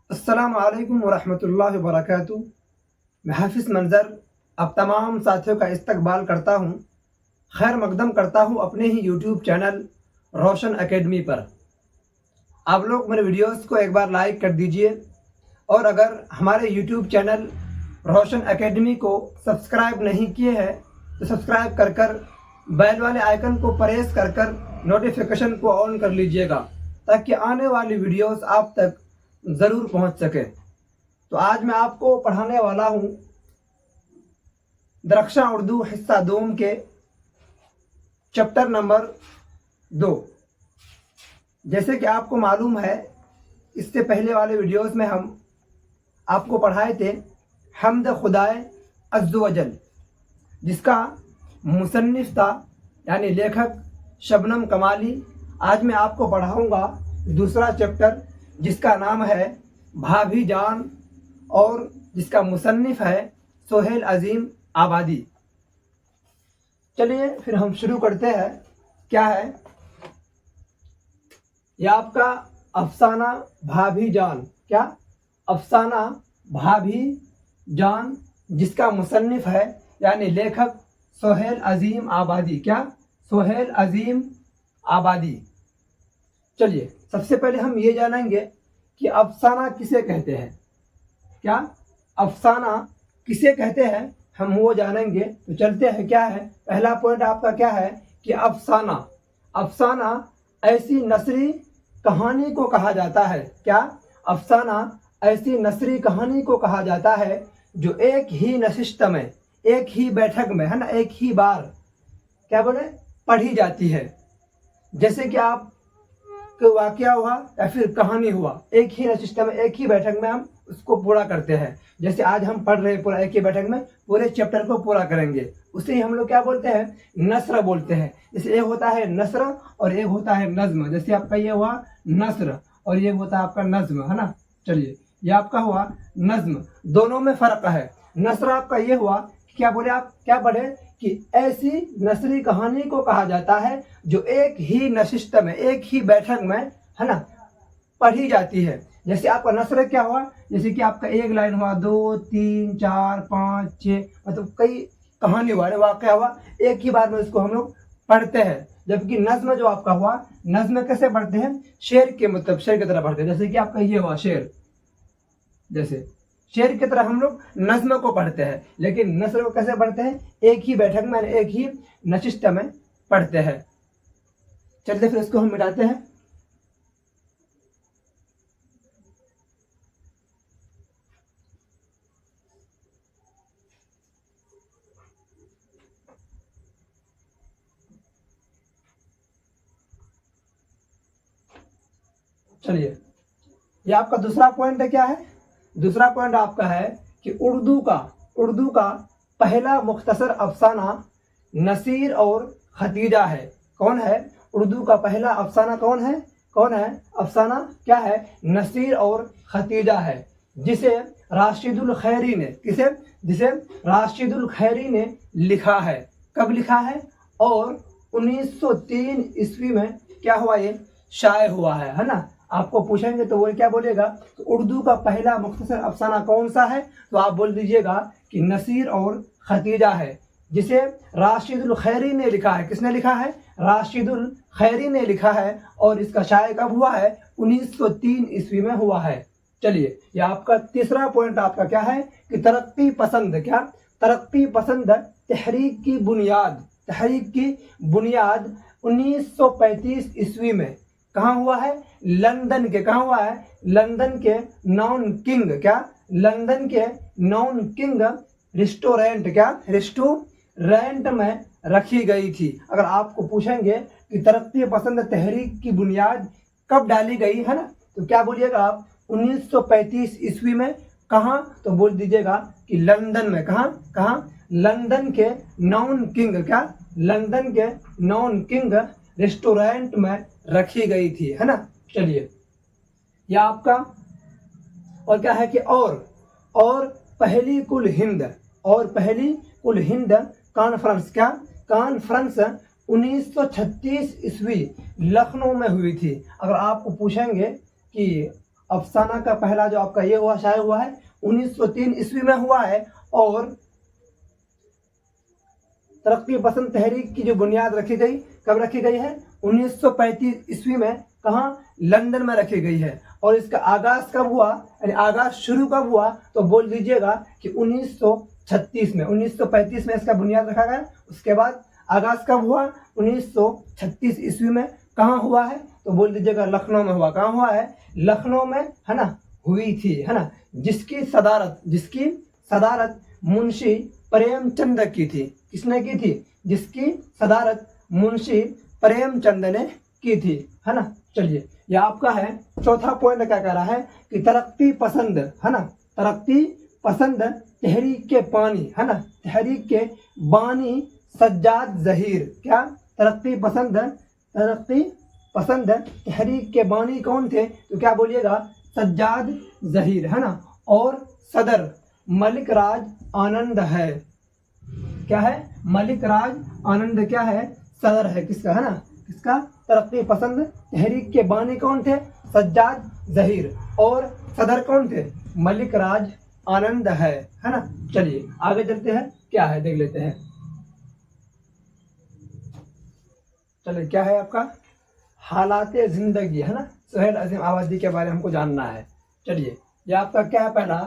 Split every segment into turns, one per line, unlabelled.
अस्सलामु अलैकुम वरहमतुल्लाहि वबरकातुहू। मैं हाफिज़ मंज़र अब तमाम साथियों का इस्तकबाल करता हूँ, खैर मकदम करता हूँ अपने ही यूट्यूब चैनल रोशन एकेडमी पर। आप लोग मेरे वीडियोस को एक बार लाइक कर दीजिए और अगर हमारे यूट्यूब चैनल रोशन एकेडमी को सब्सक्राइब नहीं किए हैं तो सब्सक्राइब कर बेल वाले आइकन को प्रेस कर नोटिफिकेशन को ऑन कर लीजिएगा ताकि आने वाली वीडियोस आप तक ज़रूर पहुंच सके। तो आज मैं आपको पढ़ाने वाला हूं दरख्शां उर्दू हिस्सा दोम के चैप्टर नंबर 2। जैसे कि आपको मालूम है, इससे पहले वाले वीडियोस में हम आपको पढ़ाए थे हम्द खुदाए अज़्ज़ व जल, जिसका मुसन्निफ था यानी लेखक शबनम कमाली। आज मैं आपको पढ़ाऊंगा दूसरा चैप्टर जिसका नाम है भाभी जान और जिसका मुसन्निफ है सोहेल अजीम आबादी। चलिए फिर हम शुरू करते हैं। क्या है यह आपका अफसाना भाभी जान। क्या अफसाना भाभी जान जिसका मुसन्निफ है यानी लेखक सोहेल अजीम आबादी। क्या सोहेल अजीम आबादी। चलिए सबसे पहले हम ये जानेंगे कि अफसाना किसे कहते हैं। क्या अफसाना किसे कहते हैं हम वो जानेंगे। तो चलते हैं। क्या है पहला पॉइंट आपका क्या है कि अफसाना अफसाना ऐसी नसरी कहानी को कहा जाता है। क्या अफसाना ऐसी नसरी कहानी को कहा जाता है जो एक ही नशिस्त में, एक ही बैठक में, है ना, एक ही बार क्या बोले पढ़ी जाती है। जैसे कि आप वाकया हुआ या फिर कहानी हुआ, एक ही नशिस्त में, एक ही बैठक में हम उसको पूरा करते हैं। जैसे आज हम पढ़ रहे हैं पूरा एक ही बैठक में पूरे चैप्टर को पूरा करेंगे, उसे ही हम लोग क्या बोलते हैं, नस्र बोलते हैं। जैसे एक होता है नस्र और एक होता है नज्म। जैसे आपका ये हुआ नस्र और ये होता है आपका नज्म, है ना। चलिए ये आपका हुआ नज्म, दोनों में फर्क है। नस्र आपका ये हुआ, क्या बोले आप, क्या पढ़े कि ऐसी नसरी कहानी को कहा जाता है जो एक ही नशिस्त में, एक ही बैठक में, है ना, पढ़ी जाती है। जैसे आपका नसर क्या हुआ, जैसे कि आपका एक लाइन हुआ, 2 3 4 5 6, मतलब कई कहानी हुआ, वाकया हुआ, एक ही बार में उसको हम लोग पढ़ते हैं। जबकि नज्म जो आपका हुआ, नज्म कैसे पढ़ते हैं, शेर के मतलब शेर की तरह पढ़ते हैं। जैसे कि आपका ये हुआ शेर, जैसे शेर की तरह हम लोग नज्म को पढ़ते हैं। लेकिन नस्र को कैसे पढ़ते हैं, एक ही बैठक में, एक ही नशिस्त में पढ़ते हैं। चलते फिर इसको हम मिटाते हैं। चलिए ये आपका दूसरा पॉइंट है। क्या है दूसरा पॉइंट आपका है कि उर्दू का पहला मुख्तसर अफसाना नसीर और खतीजा है। कौन है उर्दू का पहला अफसाना, कौन है, कौन है अफसाना, क्या है, नसीर और खतीजा है, जिसे राशिदुल खैरी ने, किसे, जिसे राशिदुल खैरी ने लिखा है। कब लिखा है, और 1903 ईस्वी में क्या हुआ, ये शाये हुआ है ना। आपको पूछेंगे तो वो क्या बोलेगा, तो उर्दू का पहला मुख्तसर अफसाना कौन सा है, तो आप बोल दीजिएगा कि नसीर और खतीजा है, जिसे राशिदुल खैरी ने लिखा है। किसने लिखा है, राशिदुल खैरी ने लिखा है। और इसका शाये कब हुआ है, 1903 ईस्वी में हुआ है। चलिए ये आपका तीसरा पॉइंट आपका क्या है कि तरक्की पसंद, क्या तरक्की पसंद तहरीक की बुनियाद, तहरीक की बुनियाद 1935 ईस्वी में कहाँ हुआ है, लंदन के, कहाँ हुआ है, लंदन के नॉन किंग, क्या लंदन के नॉन किंग रेस्टोरेंट, क्या रेस्टोरेंट में रखी गई थी। अगर आपको पूछेंगे कि तरक्की पसंद तहरीक की बुनियाद कब डाली गई है ना, तो क्या बोलिएगा आप, 1935 ईस्वी में। कहाँ, तो बोल दीजिएगा कि लंदन में। कहाँ लंदन के नॉन किंग, क्या लंदन के नॉन किंग रेस्टोरेंट में रखी गई थी, है ना। चलिए यह आपका और क्या है कि और पहली कुल हिंद, और पहली कुल हिंद कॉन्फ्रेंस, क्या कॉन्फ्रेंस 1936 ईस्वी लखनऊ में हुई थी। अगर आपको पूछेंगे कि अफसाना का पहला जो आपका ये हुआ शाये हुआ है 1903 ईस्वी में हुआ है। और तरक्की पसंद तहरीक की जो बुनियाद रखी गई कब रखी गई है? 1935 ईस्वी में। कहाँ? लंदन में रखी गई है। और इसका आगाज कब हुआ, यानी आगाज शुरू कब हुआ? तो बोल दीजिएगा कि 1936 में। 1935 में इसका बुनियाद रखा गया। उसके बाद आगाज कब हुआ? 1936 ईस्वी में। कहाँ हुआ है? तो बोल दीजिएगा लखनऊ में हुआ। कहाँ हुआ है? लखनऊ में, है ना, हुई थी, है ना। जिसकी सदारत मुंशी प्रेमचंद की थी। किसने की थी? जिसकी सदारत मुंशी प्रेमचंद ने की थी, है ना। चलिए, यह आपका है चौथा पॉइंट। क्या कह रहा है कि तरक्की पसंद, है ना, तरक्की पसंद तहरीक के बानी, है ना, तहरीक के बानी सज्जाद ज़हीर। क्या? तरक्की पसंद तहरीक के बानी कौन थे? तो क्या बोलिएगा? सज्जाद ज़हीर, है ना। और सदर मलिक राज आनंद है। क्या है? मलिक राज आनंद क्या है? सदर है। किसका? है ना, किसका? तरक्की पसंद तहरीक के बानी कौन थे? सज्जाद ज़हीर। और सदर कौन थे? मलिक राज आनंद है ना। चलिए आगे चलते हैं, क्या है देख लेते हैं। चलिए, क्या है आपका? हालाते जिंदगी, है ना। सुहेल अजीम आबादी के बारे में हमको जानना है। चलिए, ये आपका क्या है? पहला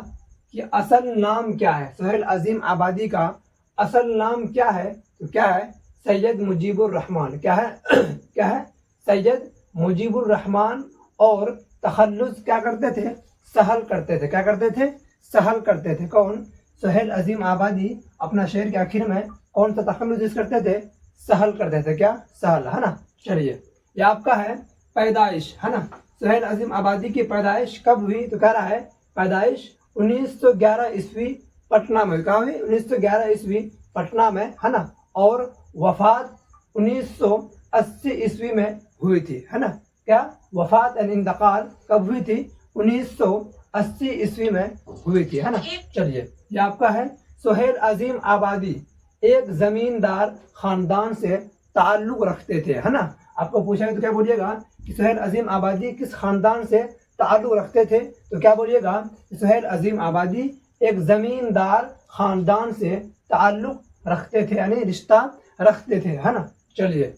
कि असल नाम क्या है? सुहेल अजीम आबादी का असल नाम क्या है? तो क्या है? सैयद मुजीबुर रहमान। क्या है? क्या है? सैयद मुजीबुर रहमान। और तखल्लुस क्या करते थे? सहल करते थे। क्या करते थे? सहल करते थे। कौन? सुहेल अजीम आबादी अपना शेर के आखिर में कौन सा तखल्लुस करते थे? सहल करते थे। क्या? सहल, है ना। चलिए, यह आपका है पैदाइश, है ना। सुहेल अजीम आबादी की पैदाइश कब हुई? तो कह रहा है पैदाइश 1911 ईस्वी पटना में। कहाँ हुई? 1911 ईस्वी पटना में, है ना। और वफात 1980 ईस्वी में हुई थी, है ना। क्या? वफात यानी इंतकाल कब हुई थी? 1980 ईस्वी में हुई थी, है ना। चलिए, ये आपका है सुहेल अजीम आबादी एक जमींदार खानदान से ताल्लुक रखते थे, है ना। आपको पूछा है तो क्या बोलिएगा कि सुहेल अजीम आबादी किस खानदान से ताल्लुक रखते थे? तो क्या बोलिएगा? सुहेल अजीम आबादी एक जमींदार खानदान से ताल्लुक रखते थे, यानी रिश्ता रखते थे, है ना। चलिए,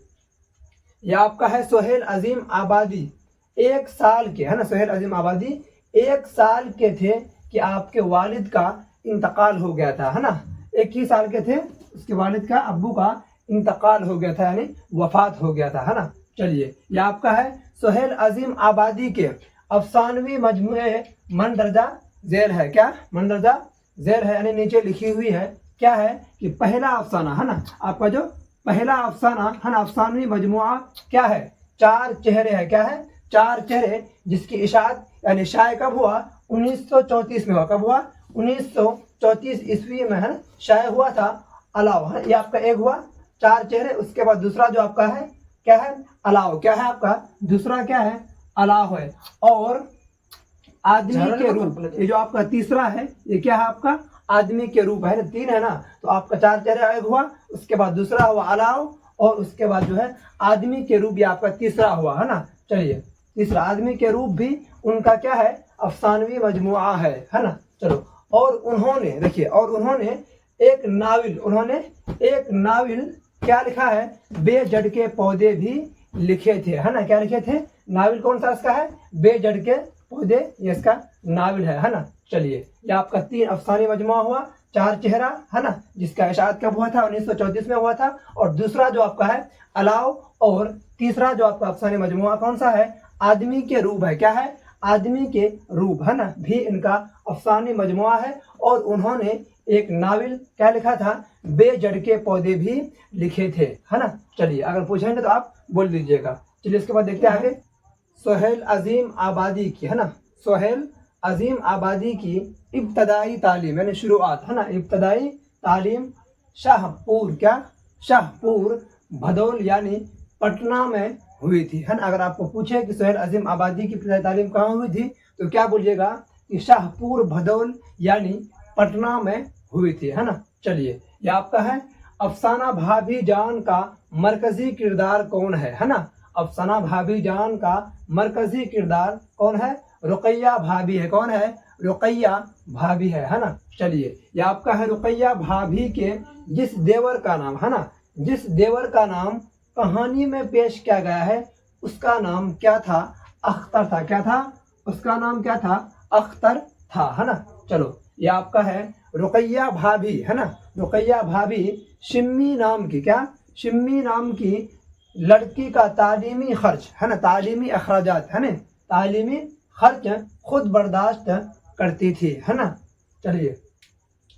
यह आपका है सुहेल अजीम आबादी 1 साल के, है ना। सुहेल अजीम आबादी 1 साल के थे कि आपके वालिद का इंतकाल हो गया था, है ना। 1 ही साल के थे, उसके वालिद का, अब्बू का इंतकाल हो गया था, यानी वफात हो गया था, है ना। चलिए, यह आपका है सुहेल अजीम आबादी के अफसानवी मजमूए मंदरजा झेल है। क्या? मंदरजा झेल है, यानी नीचे लिखी हुई है। क्या है कि पहला अफसाना, है ना, आपका जो पहला अफसाना, है ना, अफसानवी मजमुआ क्या है? 4 चेहरे है। क्या है? 4 चेहरे, जिसकी इशाअत यानी शाये कब हुआ? 1934 में हुआ। कब हुआ? 1934 ईस्वी में, है, शाये हुआ था। अलाव, है, ये आपका एक हुआ 4 चेहरे। उसके बाद दूसरा जो आपका है क्या है? अलाव। क्या है आपका? दूसरा क्या है? अलाव है। और आदमी के रूप, ये जो आपका तीसरा है, ये क्या है आपका? आदमी के रूप है ना। 3 है ना, तो आपका 4 चेहरे एक हुआ, उसके बाद दूसरा हुआ अलाव, और उसके बाद जो है आदमी के रूप, ये आपका तीसरा हुआ, है ना। चलिए, तीसरा आदमी के रूप भी उनका क्या है? अफसानवी मजमुआ है ना। चलो, और उन्होंने देखिए, और उन्होंने एक नाविल क्या लिखा है? बेजड़ के पौधे भी लिखे थे, है ना। क्या लिखे थे? नाविल कौन सा इसका है? बेजड़ के पौधे, ये इसका नाविल है ना। चलिए, ये आपका 3 अफसानी मजमुआ हुआ। 4 चेहरा, है ना, जिसका इशाअत कब हुआ था? 1934 में हुआ था। और दूसरा जो आपका है अलाव, और तीसरा जो आपका अफसानी मजमुआ कौन सा है? आदमी के रूप है। क्या है? आदमी के रूप, है ना, भी इनका अफसानी मजमुआ है। और उन्होंने एक नाविल क्या लिखा था? बेजड़ के पौधे भी लिखे थे, है ना। चलिए, अगर पूछेंगे तो आप बोल दीजिएगा। चलिए, इसके बाद देखते हैं आगे। सुहेल अजीम आबादी की, है ना, सुहेल अजीम आबादी की इब्तदाई तालीम, यानी शुरुआत, है ना, इब्तदाई तालीम शाहपुर, क्या? शाहपुर भदौल, यानी पटना में हुई थी, है ना। अगर आपको पूछे कि सुहेल अजीम आबादी की इब्तदाई तालीम कहाँ हुई थी, तो क्या बोलिएगा कि शाहपुर भदौल, यानी पटना में हुई थी, है ना। चलिए, ये आपका है अफसाना भाभी जान का मरकजी किरदार कौन है ना। अफसाना भाभी जान का मरकजी किरदार कौन है? रुकैया भाभी है। कौन है? रुकैया भाभी है ना। चलिए, ये आपका है रुकैया भाभी के जिस देवर का नाम है ना, जिस देवर का नाम कहानी में पेश किया गया है उसका नाम क्या था? अख्तर था। क्या था? उसका नाम क्या था? अख्तर था, है ना। चलो, ये आपका है रुकैया भाभी है ना। रुकैया भाभी शिम्मी नाम की, क्या? शिम्मी नाम की लड़की का तालीमी खर्च है ना, तालीमी अखराजात है ना, तालीमी खर्च खुद बर्दाश्त करती थी, है ना। चलिए,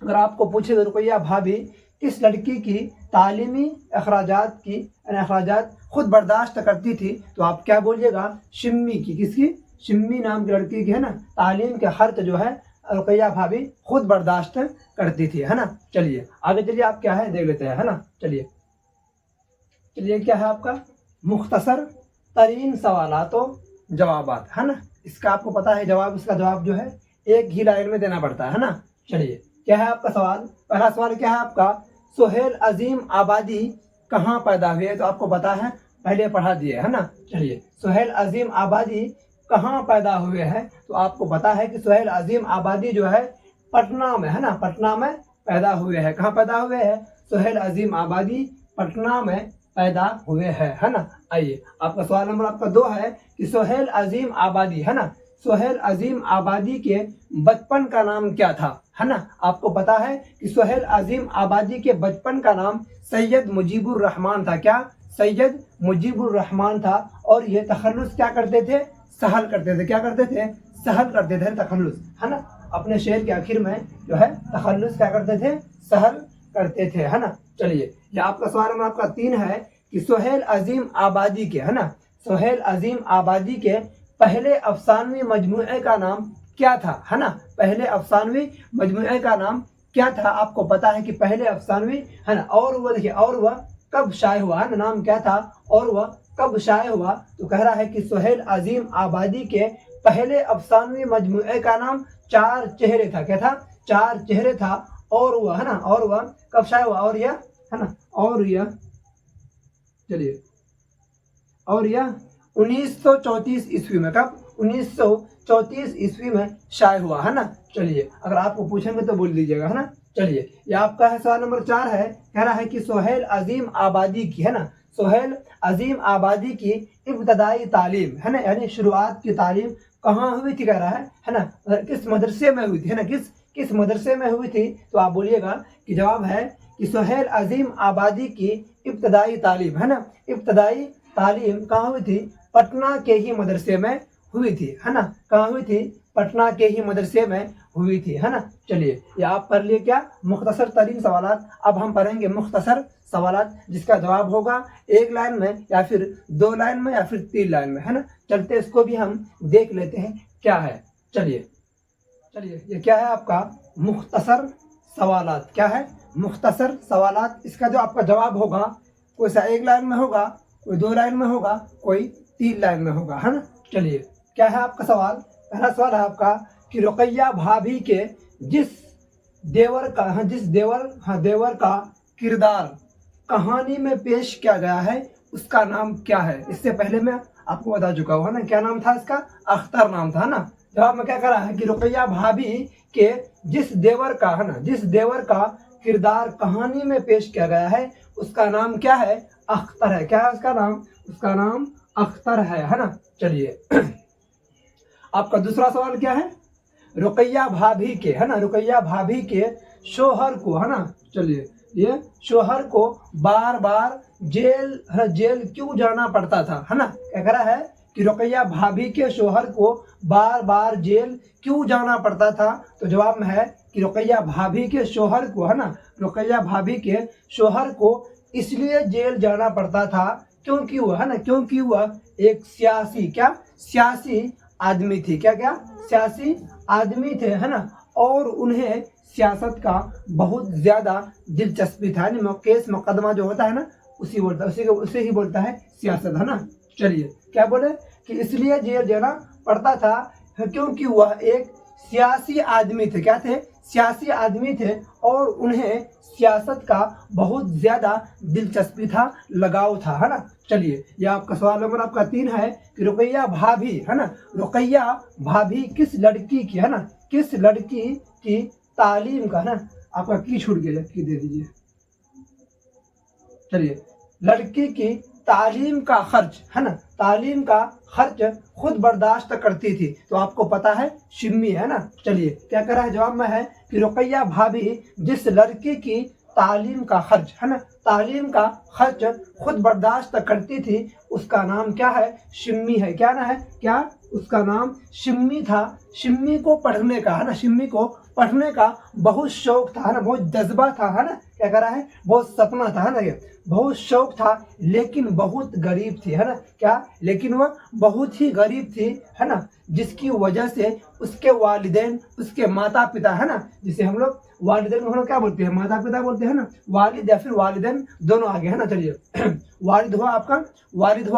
अगर आपको पूछे तो रुकैया भाभी किस लड़की की तालीमी अखराजात की अखराजात खुद बर्दाश्त करती थी, तो आप क्या बोलिएगा? शिम्मी की। किसकी? शिम्मी नाम की लड़की की, है ना, तालीम के खर्च जो है रुकैया भाभी खुद बर्दाश्त करती थी, है ना। चलिए आगे चलिए, आप क्या है देख लेते हैं, है ना। चलिए क्या है आपका? मुख्तसर तरीन सवालातो जवाबात, है ना। इसका आपको पता है जवाब, इसका जवाब जो है एक ही लाइन में देना पड़ता है ना। चलिए, क्या है आपका सवाल? पहला सवाल क्या है आपका? सोहेल अजीम आबादी कहाँ पैदा हुए? तो आपको पता है, पहले पढ़ा दिए, है ना। चलिए, सोहेल अजीम आबादी कहाँ पैदा हुए हैं? तो आपको पता है कि सोहेल अजीम आबादी जो है पटना में, है ना, पटना में पैदा हुए हैं। कहाँ पैदा हुए हैं? सोहेल अजीम आबादी पटना में पैदा हुए हैं, है ना। आइए, आपका सवाल नंबर आपका 2 है कि सोहेल अजीम आबादी, है ना, सोहेल अजीम आबादी के बचपन का नाम क्या था, है ना। आपको पता है कि सोहेल अजीम आबादी के बचपन का नाम सैयद मुजीबुर रहमान था। क्या? सैयद मुजीबुर रहमान था। और ये तखल्लुस क्या करते थे? सहल करते थे। क्या करते थे? सहल करते थे, तखल्लुस, है ना। अपने शेर के आखिर में जो है तखल्लुस क्या करते थे? सहल करते थे, है ना। चलिए, ये आपका सवाल नंबर आपका 3 है कि सोहेल अजीम आबादी के, है ना, सोहेल अजीम आबादी के पहले अफसानवी मजमूए का नाम क्या था, है ना। पहले अफसानवी मजमूए का नाम क्या था? आपको पता है कि पहले अफसानवी, है ना, और वह देखिए, और वह कब शाये हुआ, है ना, नाम क्या था और वह कब शाये हुआ? तो कह रहा है कि सोहेल अजीम आबादी के पहले अफसानवी मजमूए का नाम 4 चेहरे था। क्या था? 4 चेहरे था। और वह, है ना, और वह कब शाये हुआ? और यह, है ना, और यह, चलिए, और यह 1934 ईस्वी में, कब? 1934 ईस्वी में शाये हुआ, है ना। चलिए, अगर आपको पूछेंगे तो बोल दीजिएगा, है ना। चलिए, ये आपका है सवाल नंबर 4 है। कह रहा है कि सोहेल अजीम आबादी की, है ना, सोहेल अजीम आबादी की इब्तदाई तालीम, है ना, यानी शुरुआत की तालीम कहाँ हुई थी? कह रहा है ना, किस मदरसे में हुई थी, है ना, किस मदरसे में हुई थी? तो आप बोलिएगा कि जवाब है कि सोहेल अजीम आबादी की इब्तदाई तालीम, है ना, इब्तदाई तालीम कहाँ हुई थी? पटना के ही मदरसे में हुई थी, है ना। कहाँ हुई थी? पटना के ही मदरसे में हुई थी, है ना। चलिए, ये आप पढ़ लिए क्या? मुख्तसर तरीन सवालात। अब हम पढ़ेंगे मुख्तसर सवालात, जिसका जवाब होगा 1 लाइन में या फिर 2 लाइन में या फिर 3 लाइन में, है ना। चलते इसको भी हम देख लेते हैं क्या है। चलिए, ये क्या है आपका? मुख्तसर सवालात। क्या है? मुख्तसर सवालात। इसका जो आपका जवाब होगा, कोई सा 1 लाइन में होगा, कोई 2 लाइन में होगा, कोई 3 लाइन में होगा, है ना। चलिए, क्या है आपका सवाल? पहला सवाल है आपका कि रुकैया भाभी के जिस देवर का किरदार कहानी में पेश किया गया है उसका नाम क्या है? इससे पहले मैं आपको बता चुका हूँ, है ना, क्या नाम था इसका? अख्तर नाम था, है ना। जवाब में क्या करा है कि रुकैया भाभी के जिस देवर का, है ना, जिस देवर का किरदार कहानी में पेश किया गया है उसका नाम क्या है? अख्तर है। क्या है उसका नाम? उसका नाम अख्तर है ना। चलिए, आपका दूसरा सवाल क्या है? रुकैया भाभी के, है ना, रुकैया भाभी के शोहर को, है ना, चलिए, ये शोहर को बार बार जेल क्यों जाना पड़ता था, है ना। क्या कह रहा है कि रुकैया भाभी के शोहर को बार बार जेल क्यों जाना पड़ता था? तो जवाब में है कि रुकैया भाभी के शोहर को, है ना, रुकैया भाभी के शोहर को इसलिए जेल जाना पड़ता था क्योंकि वह, है ना, क्योंकि वह एक सियासी, क्या, सियासी आदमी थी। क्या सियासी आदमी थे, है ना, और उन्हें सियासत का बहुत ज्यादा दिलचस्पी था। यानी केस मुकदमा जो होता है ना, उसे ही बोलता है सियासत, है ना। चलिए, क्या बोले कि इसलिए जेल जाना पड़ता था क्योंकि वह एक सियासी आदमी थे। क्या थे? सियासी आदमी थे और उन्हें सियासत का बहुत ज़्यादा दिलचस्पी था, लगाव था, है ना। चलिए, यह आपका सवाल नंबर आपका 3 है कि रुकैया भाभी, है ना, रुकैया भाभी किस लड़की की, है ना, किस लड़की की तालीम का, है ना, आपका की छूट गया, की दे दीजिए। चलिए, लड़की की तालीम का खर्च, है ना, तालीम का खर्च खुद बर्दाश्त करती थी, तो आपको पता है शिम्मी, है ना। चलिए, क्या करा है, जवाब में है कि रुकैया भाभी जिस लड़की की तालीम का खर्च, है ना, तालीम का खर्च खुद बर्दाश्त करती थी, उसका नाम क्या है, शिम्मी है। क्या ना है, क्या उसका नाम शिम्मी था। शिम्मी को पढ़ने का, है ना, शिम्मी को पढ़ने का बहुत शौक था, है ना, बहुत जज्बा था, है ना, क्या करा है, बहुत सपना था, है ना, ये बहुत शौक था, लेकिन बहुत गरीब थी, है ना, क्या, लेकिन वह बहुत ही गरीब थी, है ना, जिसकी वजह से उसके वालिदैन, उसके माता पिता, है ना, जिसे हम लोग वालिदैन को हम लोग क्या बोलते हैं, माता पिता बोलते हैं ना, वालिद या फिर वालिदैन दोनों आगे, है ना। चलिए, वालिद हुआ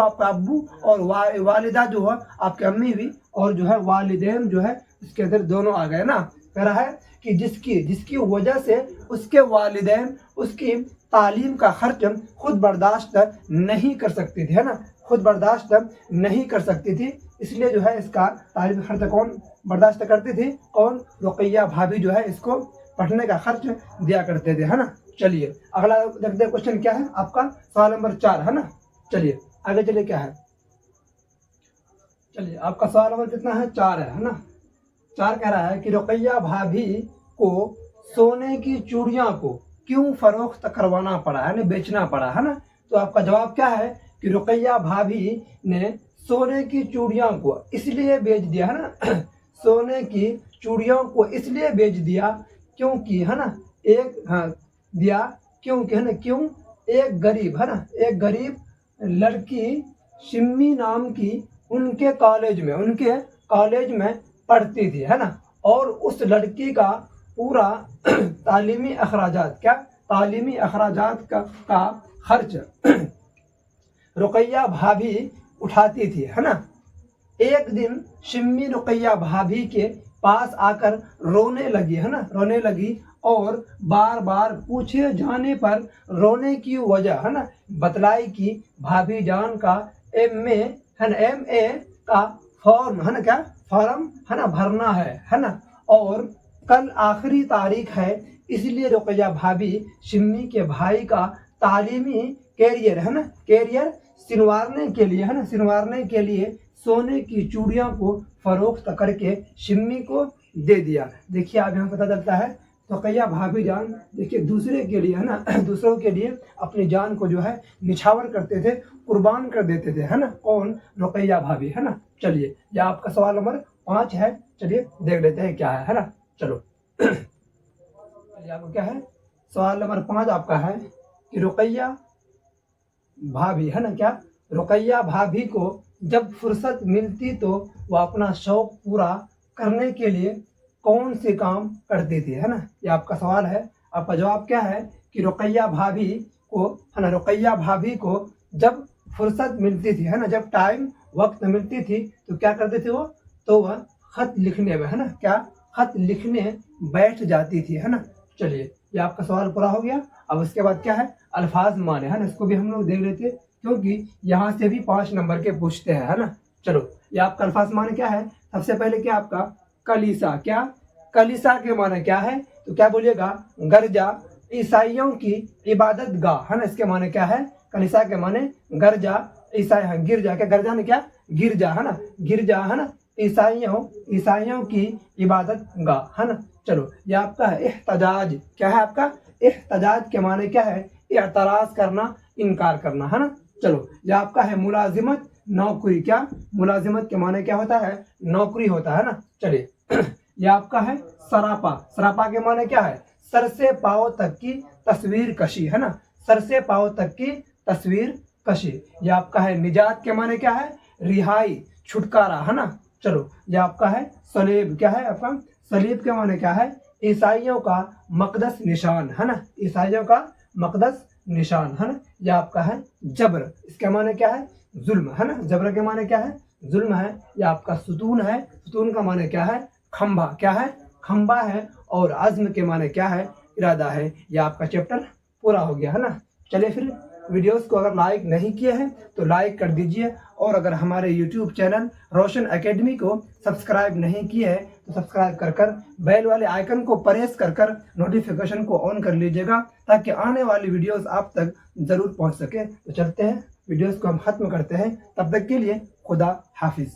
आपका अब्बू, और वालिदा जो हुआ आपके अम्मी भी, और जो है वालिदैन जो है इसके अंदर दोनों आ गए ना। कह रहा है कि जिसकी वजह से उसके वालिदैन उसकी तालीम का खर्च खुद बर्दाश्त नहीं कर सकती थी, है ना, खुद बर्दाश्त नहीं कर सकती थी, इसलिए जो है इसका तालीम का खर्च कौन बर्दाश्त करती थी, कौन, रुकैया भाभी जो है इसको पढ़ने का खर्च दिया करते थे, है ना। चलिए, अगला देखते हैं क्वेश्चन क्या है आपका, सवाल नंबर 4, है ना। चलिए आगे चलिए, क्या है, चलिए आपका सवाल नंबर कितना है, 4 है ना। 4 कह रहा है कि रुकैया भाभी को सोने की चूड़ियां को क्यों फरोख्त करवाना पड़ा, है ना, बेचना पड़ा, है ना। तो आपका जवाब क्या है कि रुकैया भाभी ने सोने की चूड़ियों को इसलिए बेच दिया, है ना, सोने की चूड़ियों को इसलिए बेच दिया क्योंकि, है ना, एक, हाँ, दिया क्योंकि, है ना, क्यों, एक गरीब, है ना, एक गरीब लड़की शिम्मी नाम की उनके कॉलेज में पढ़ती थी, है ना, और उस लड़की का पूरा तालीमी अखराजात, क्या, तालीमी अखराजात का खर्च रुकैया भाभी उठाती थी, है ना। एक दिन शिम्मी रुकैया भाभी के पास आकर रोने लगी, है ना, रोने लगी, और बार बार पूछे जाने पर रोने की वजह, है ना, बतलाई कि भाभी जान का MA, है ना, MA का फॉर्म, है ना, क्या फॉर्म, है ना, भरना है ना, और कल आखिरी तारीख है, इसलिए रुकैया भाभी शिम्मी के भाई का तालीमी कैरियर, है ना, कैरियर सिनवारने के लिए, है ना, सिनवारने के लिए सोने की चूड़ियों को फरोख्त करके शिम्मी को दे दिया। देखिए, आप यहाँ पता चलता है रुकैया भाभी जान, देखिए, दूसरे के लिए, है ना, दूसरों के लिए अपनी जान को जो है निछावर करते थे, कुर्बान कर देते थे, है ना, कौन, रुकैया भाभी, है ना। चलिए, यह आपका सवाल नंबर 5 है। चलिए देख लेते हैं क्या है ना। चलो, चलिए आपको क्या है, सवाल नंबर 5 आपका है कि रुकैया भाभी, है ना, क्या, रुकैया भाभी को जब फुर्सत मिलती तो वह अपना शौक पूरा करने के लिए कौन से काम करती थी, है ना। ये आपका सवाल है। आपका जवाब क्या है कि रुकैया भाभी को, है ना, रुकैया भाभी को जब फुर्सत मिलती थी, है ना, जब टाइम वक्त मिलती थी तो क्या करती थी वो, तो वह खत लिखने में, है ना, क्या, खत लिखने बैठ जाती थी, है ना। चलिए, ये आपका सवाल पूरा हो गया। अब उसके बाद क्या है, अल्फाज माने, है ना, इसको भी हम लोग देख लेते हैं क्योंकि यहाँ से भी 5 नंबर के पूछते हैं, है ना। चलो, ये आपका अल्फाज माने क्या है, सबसे पहले क्या आपका कलीसा, क्या, कलीसा के माने क्या है, तो क्या बोलिएगा, गर्जा, ईसाइयों की इबादत गाह, है ना, इसके माने क्या है, कलीसा के माने गर्जा, ईसाई, हाँ, गिरजा, क्या, गर्जा ने क्या, गिरजा, है ना, गिरजा, है ना, ईसाइयों की इबादत गाह, है ना। चलो, ये आपका है इहतजाज, क्या है आपका, इहतजाज के माने क्या है, इतराज करना, इनकार करना, है ना। चलो, ये आपका है मुलाजिमत, नौकरी, क्या, मुलाजिमत के माने क्या होता है, नौकरी होता है ना। चलिए, ये आपका है सरापा, सरापा के माने क्या है, सर से पाँव तक की तस्वीर कशी, है ना, सर से पाँव तक की तस्वीर कशी। ये आपका है निजात के माने क्या है, रिहाई, छुटकारा, है ना। चलो, ये आपका है सलीब, क्या है आपका, सलीब के माने क्या है, ईसाइयों का मकदस निशान, है ना, ईसाइयों का मकदस निशान, है ना। यह आपका है जबर, इसके माने क्या है, जुल्म, है ना, जबर के माने क्या है, जुल्म है। यह आपका सुतून है, सुतून का माने क्या है, खंभा, क्या है, खंबा है और अज़्म के माने क्या है, इरादा है। यह आपका चैप्टर पूरा हो गया है ना। चलिए फिर वीडियोस को अगर लाइक नहीं किए हैं तो लाइक कर दीजिए, और अगर हमारे यूट्यूब चैनल रोशन एकेडमी को सब्सक्राइब नहीं किए हैं तो सब्सक्राइब कर कर बेल वाले आइकन को प्रेस कर कर नोटिफिकेशन को ऑन कर लीजिएगा, ताकि आने वाली वीडियोस आप तक ज़रूर पहुंच सके। तो चलते हैं, वीडियोस को हम ख़त्म करते हैं। तब तक के लिए खुदा हाफिज़।